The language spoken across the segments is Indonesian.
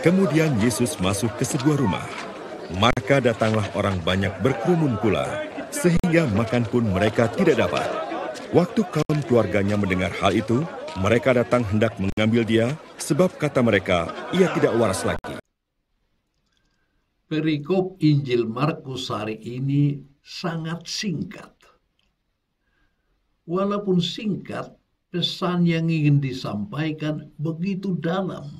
Kemudian Yesus masuk ke sebuah rumah. Maka datanglah orang banyak berkerumun pula, sehingga makan pun mereka tidak dapat. Waktu kaum keluarganya mendengar hal itu, mereka datang hendak mengambil dia, sebab kata mereka, ia tidak waras lagi. Perikop Injil Markus hari ini sangat singkat. Walaupun singkat, pesan yang ingin disampaikan begitu dalam.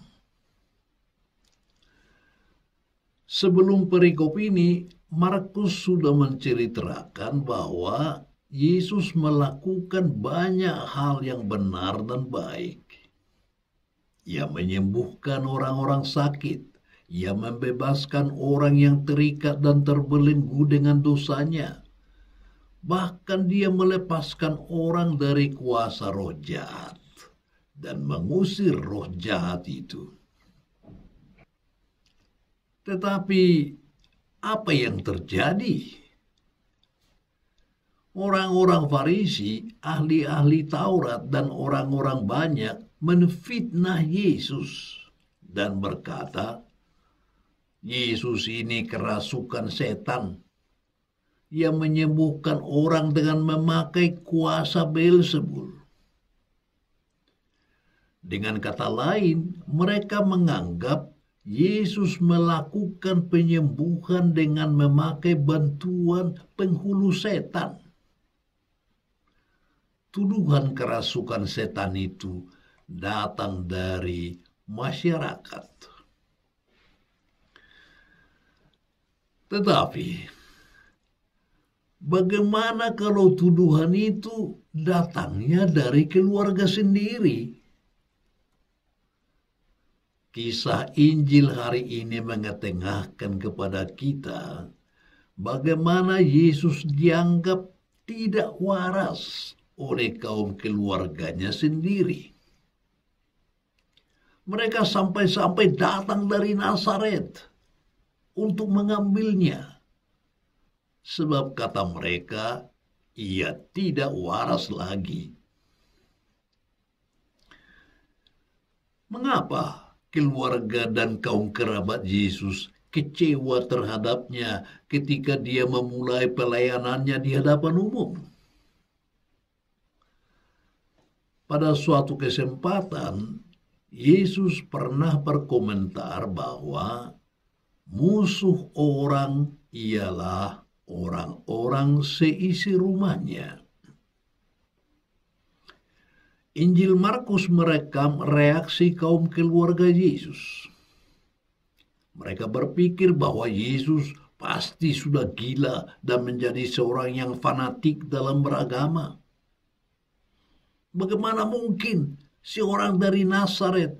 Sebelum perikop ini, Markus sudah menceritakan bahwa Yesus melakukan banyak hal yang benar dan baik. Ia menyembuhkan orang-orang sakit. Ia membebaskan orang yang terikat dan terbelenggu dengan dosanya. Bahkan dia melepaskan orang dari kuasa roh jahat dan mengusir roh jahat itu. Tetapi apa yang terjadi? Orang-orang Farisi, ahli-ahli Taurat, dan orang-orang banyak menfitnah Yesus dan berkata, Yesus ini kerasukan setan. Ia menyembuhkan orang dengan memakai kuasa Beelzebul. Dengan kata lain, mereka menganggap Yesus melakukan penyembuhan dengan memakai bantuan penghulu setan. Tuduhan kerasukan setan itu datang dari masyarakat. Tetapi, bagaimana kalau tuduhan itu datangnya dari keluarga sendiri? Kisah Injil hari ini mengetengahkan kepada kita bagaimana Yesus dianggap tidak waras oleh kaum keluarganya sendiri. Mereka sampai-sampai datang dari Nazaret untuk mengambilnya. Sebab kata mereka, ia tidak waras lagi. Mengapa keluarga dan kaum kerabat Yesus kecewa terhadapnya ketika dia memulai pelayanannya di hadapan umum? Pada suatu kesempatan, Yesus pernah berkomentar bahwa musuh orang ialah orang-orang seisi rumahnya. Injil Markus merekam reaksi kaum keluarga Yesus. Mereka berpikir bahwa Yesus pasti sudah gila dan menjadi seorang yang fanatik dalam beragama. Bagaimana mungkin seorang dari Nazaret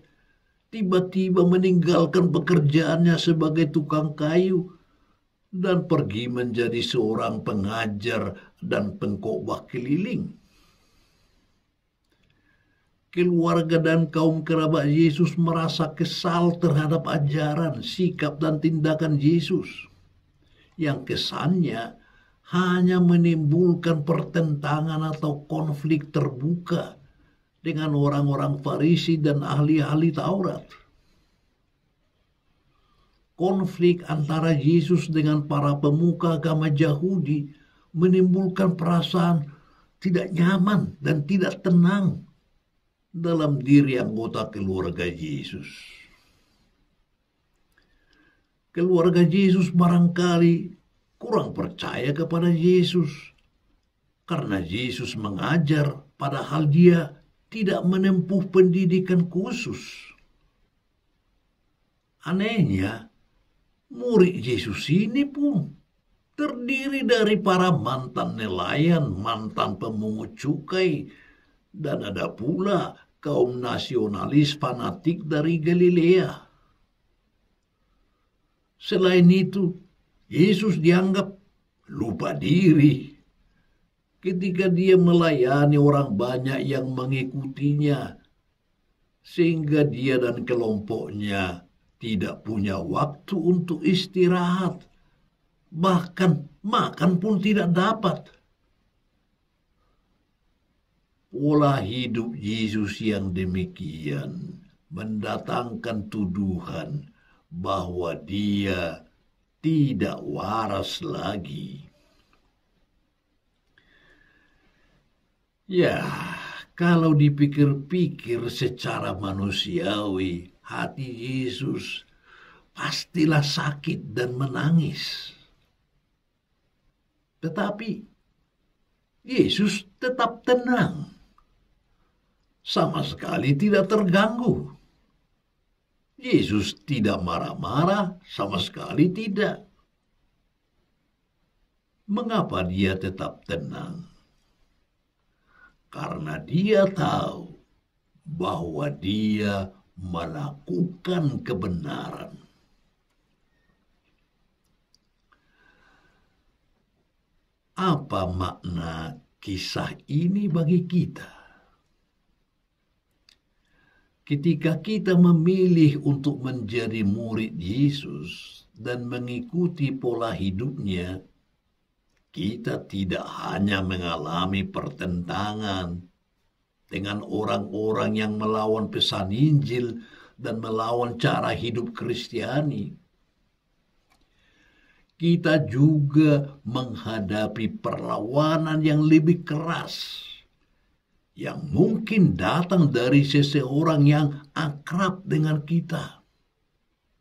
tiba-tiba meninggalkan pekerjaannya sebagai tukang kayu dan pergi menjadi seorang pengajar dan pengkhotbah keliling? Keluarga dan kaum kerabat Yesus merasa kesal terhadap ajaran, sikap, dan tindakan Yesus, yang kesannya hanya menimbulkan pertentangan atau konflik terbuka dengan orang-orang Farisi dan ahli-ahli Taurat. Konflik antara Yesus dengan para pemuka agama Yahudi menimbulkan perasaan tidak nyaman dan tidak tenang dalam diri anggota keluarga Yesus. Keluarga Yesus barangkali kurang percaya kepada Yesus karena Yesus mengajar padahal dia tidak menempuh pendidikan khusus. Anehnya, murid Yesus ini pun terdiri dari para mantan nelayan, mantan pemungut cukai, dan ada pula kaum nasionalis fanatik dari Galilea. Selain itu, Yesus dianggap lupa diri ketika dia melayani orang banyak yang mengikutinya, sehingga dia dan kelompoknya tidak punya waktu untuk istirahat, bahkan makan pun tidak dapat. Pola hidup Yesus yang demikian mendatangkan tuduhan bahwa dia tidak waras lagi. Ya, kalau dipikir-pikir secara manusiawi, hati Yesus pastilah sakit dan menangis. Tetapi Yesus tetap tenang, sama sekali tidak terganggu. Yesus tidak marah-marah, sama sekali tidak. Mengapa dia tetap tenang? Karena dia tahu bahwa dia melakukan kebenaran. Apa makna kisah ini bagi kita? Ketika kita memilih untuk menjadi murid Yesus dan mengikuti pola hidupnya, kita tidak hanya mengalami pertentangan dengan orang-orang yang melawan pesan Injil dan melawan cara hidup Kristiani. Kita juga menghadapi perlawanan yang lebih keras, yang mungkin datang dari seseorang yang akrab dengan kita,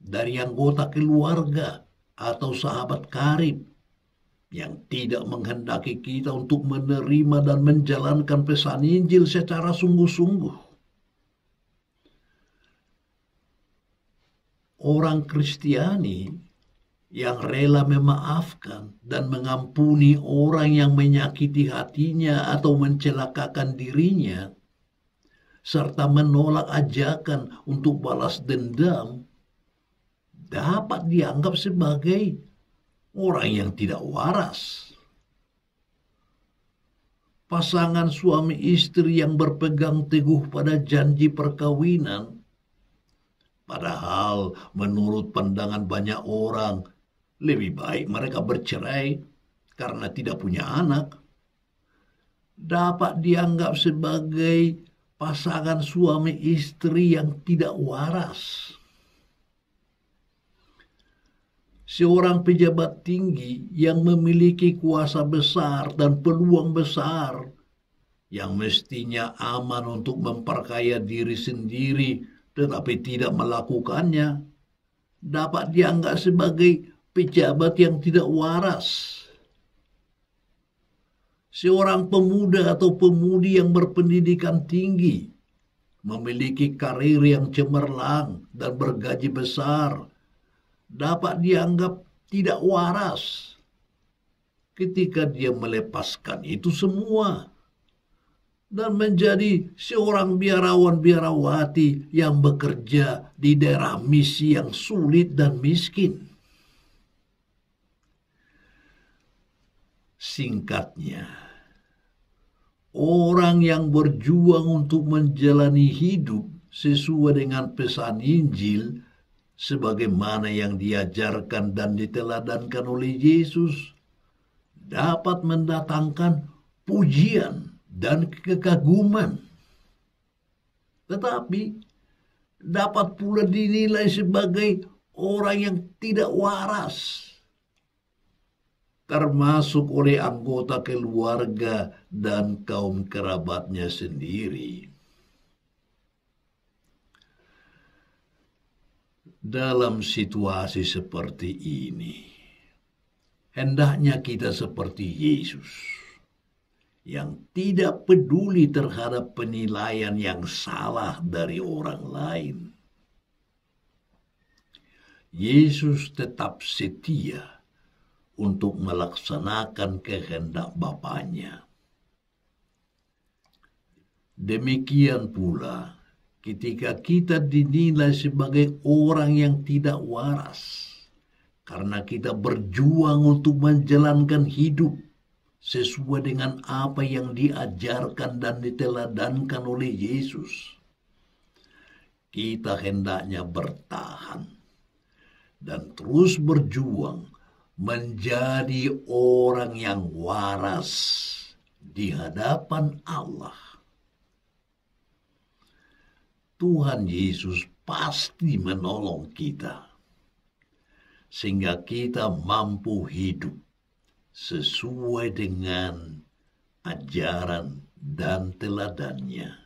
dari anggota keluarga atau sahabat karib, yang tidak menghendaki kita untuk menerima dan menjalankan pesan Injil secara sungguh-sungguh. Orang Kristiani yang rela memaafkan dan mengampuni orang yang menyakiti hatinya atau mencelakakan dirinya, serta menolak ajakan untuk balas dendam, dapat dianggap sebagai orang yang tidak waras. Pasangan suami istri yang berpegang teguh pada janji perkawinan, padahal menurut pandangan banyak orang, lebih baik mereka bercerai karena tidak punya anak, dapat dianggap sebagai pasangan suami istri yang tidak waras. Seorang pejabat tinggi yang memiliki kuasa besar dan peluang besar, yang mestinya aman untuk memperkaya diri sendiri tetapi tidak melakukannya, dapat dianggap sebagai pejabat yang tidak waras. Seorang pemuda atau pemudi yang berpendidikan tinggi, memiliki karir yang cemerlang dan bergaji besar, dapat dianggap tidak waras ketika dia melepaskan itu semua dan menjadi seorang biarawan-biarawati yang bekerja di daerah misi yang sulit dan miskin. Singkatnya, orang yang berjuang untuk menjalani hidup sesuai dengan pesan Injil sebagaimana yang diajarkan dan diteladankan oleh Yesus, dapat mendatangkan pujian dan kekaguman. Tetapi dapat pula dinilai sebagai orang yang tidak waras, termasuk oleh anggota keluarga dan kaum kerabatnya sendiri. Dalam situasi seperti ini, hendaknya kita seperti Yesus, yang tidak peduli terhadap penilaian yang salah dari orang lain. Yesus tetap setia untuk melaksanakan kehendak Bapanya. Demikian pula, ketika kita dinilai sebagai orang yang tidak waras, karena kita berjuang untuk menjalankan hidup sesuai dengan apa yang diajarkan dan diteladankan oleh Yesus, kita hendaknya bertahan dan terus berjuang menjadi orang yang waras di hadapan Allah. Tuhan Yesus pasti menolong kita. sehingga kita mampu hidup sesuai dengan ajaran dan teladannya.